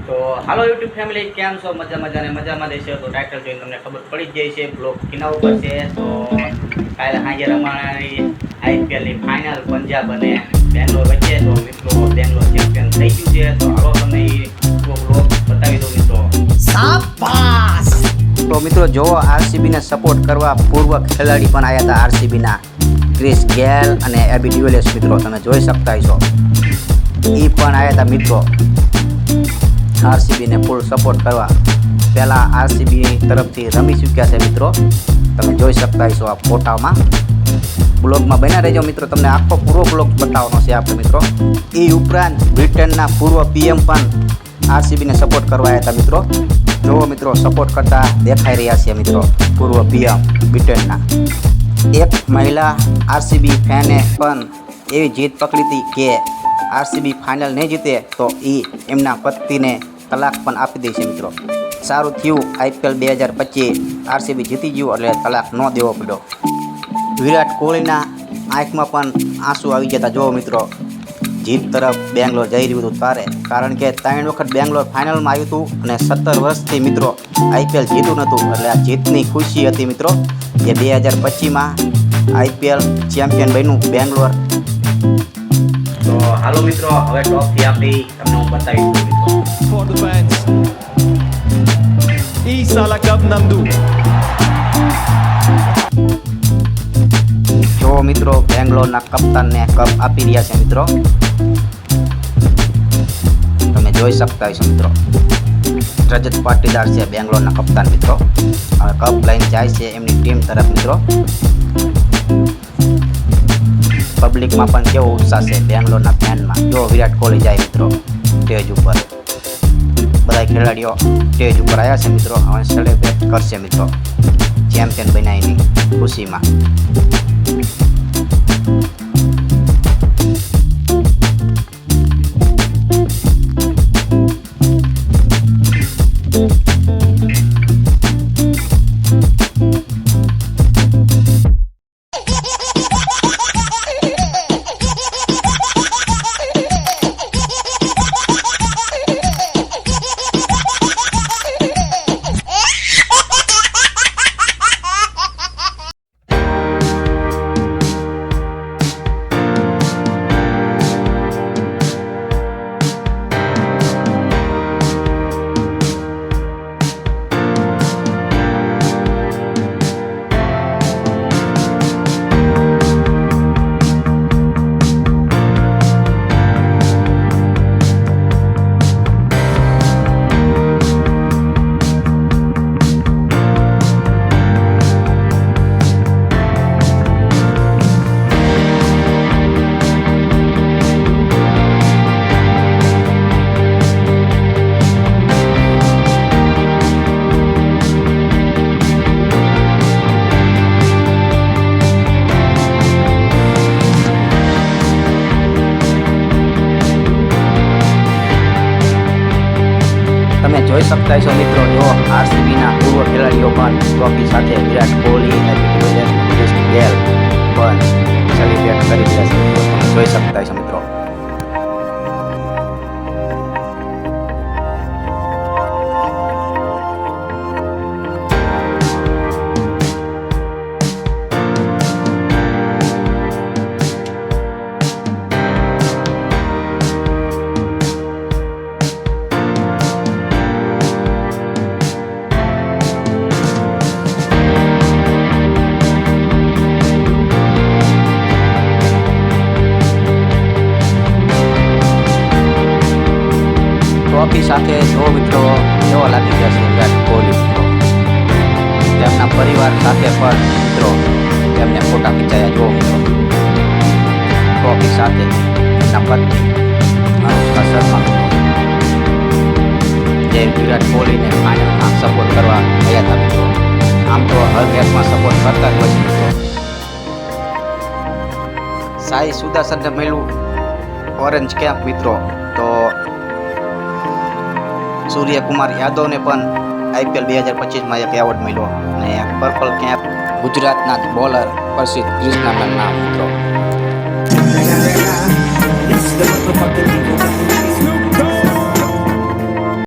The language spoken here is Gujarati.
તો હાલો યુટ્યુબ ફેમિલી, કેમ છો? મજામાં રહેશે તો ટાઇટલ જોઈને તમને ખબર પડી જ જાય છે બ્લોગ કિના ઉપર છે. તો કાલે સાંજે રમાણી આઈપીએલની ફાઇનલ પંજાબ અને બેંગ્લોર વચ્ચે. તો મિત્રો બેંગ્લોર ચેમ્પિયન થઈ ગયું છે. તો હાલો તમને બ્લોગ બતાવી દઉં મિત્રો. શાબાશ! તો મિત્રો જો આરસીબીને સપોર્ટ કરવા પૂર્વ ખેલાડી પણ આવ્યા હતા આરસીબીના, ક્રિસ ગેલ અને એબી ડિવિલિયર્સ. મિત્રો તમે જોઈ શકતા છો, એ પણ આવ્યા હતા મિત્રો આરસીબીને ફૂલ સપોર્ટ કરવા. પહેલાં આરસીબી તરફથી રમી ચૂક્યા છે મિત્રો, તમે જોઈ શકતા છો આ ફોટામાં. બ્લોગમાં બન્યા રહેજો મિત્રો, તમને આખો પૂરો બ્લોગ બતાવવાનો છે આપણે મિત્રો. એ ઉપરાંત બ્રિટનના પૂર્વ પીએમ પણ આરસીબીને સપોર્ટ કરવા આવ્યા હતા મિત્રો. જુઓ મિત્રો, સપોર્ટ કરતા દેખાઈ રહ્યા છે મિત્રો પૂર્વ પીએમ બ્રિટનના. એક મહિલા આરસીબી ફેને પણ એવી જીત પકડી હતી કે આરસીબી ફાઇનલ નહીં જીતે તો એ એમના પતિને તલાક પણ આપી દે છે મિત્રો. સારું થયું આઈપીએલ 2025 આરસીબી જીતી ગયું એટલે તલાક ન દેવો પડ્યો. વિરાટ કોહલીના આંખમાં પણ આંસુ આવી ગયા હતા. જુઓ મિત્રો, જીત તરફ બેંગ્લોર જઈ રહ્યું હતું તારે, કારણ કે 3 વખત બેંગ્લોર ફાઇનલમાં આવ્યું હતું અને 17 વર્ષથી મિત્રો આઈપીએલ જીતું નહોતું. એટલે આ જીતની ખુશી હતી મિત્રો, જે 2025માં આઈપીએલ ચેમ્પિયન બન્યું બેંગ્લોર. તો હાલો મિત્રો, હવે ટોપથી આપણી તમને હું બતાવી દઉં મિત્રો. For the fans, Isala Cup Nandu. જો મિત્રો, બેંગ્લોરના કપ્તાનને કપ આપી રહ્યા છે મિત્રો, તમે જોઈ શકતા હશો મિત્રો. રજત પાટીદાર છે બેંગ્લોરના કપ્તાન મિત્રો. હવે કપ લઈને જાય છે એમની ટીમ તરફ મિત્રો. પબ્લિકમાં પણ કેવો ઉત્સાહ છે બેંગ્લોરના ફેનમાં. જો વિરાટ કોહલી જાય મિત્રો સ્ટેજ ઉપર, બધા ખેલાડીઓ સ્ટેજ ઉપર આવ્યા છે મિત્રો. હવે સેલિબ્રેટ કરશે મિત્રો ચેમ્પિયન બનાવીની ખુશીમાં. તમે જોઈ શકતા છો મિત્રો, જો આરસીબીના પૂર્વ ખેલાડીઓ પણ ટ્રોફી સાથે વિરાટ કોહલી, એબી ડિવિલિયર્સ, ક્રિસ ગેલ પણ સેલિબ્રેટ કરી રહ્યા છે. તમે જોઈ શકતા છો મિત્રો. ટ્રોફી સાથે જો મિત્રો કેવો લાગી જશે વિરાટ કોહલી મિત્રો. તેમના પરિવાર સાથે પણ મિત્રો તેમને ફોટા ખીચાયા. જો મિત્રો, ટ્રોફી સાથે એમના પત્ની અનુષ્કા શર્મા જે વિરાટ કોહલીને ફાઇનલમાં સપોર્ટ કરવા ગયા હતા મિત્રો. આમ તો હર મેચમાં સપોર્ટ કરતા જ હોય છે મિત્રો. સાઈ સુદર્શનને મળ્યું ઓરેન્જ કેપ મિત્રો. તો સૂર્યકુમાર યાદવને પણ આઈપીએલ 2025માં એક એવોર્ડ મળ્યો. અને પર્પલ કેપ ગુજરાતના બોલર પ્રસિદ્ધ ક્રિષ્નાના નામ મિત્રો.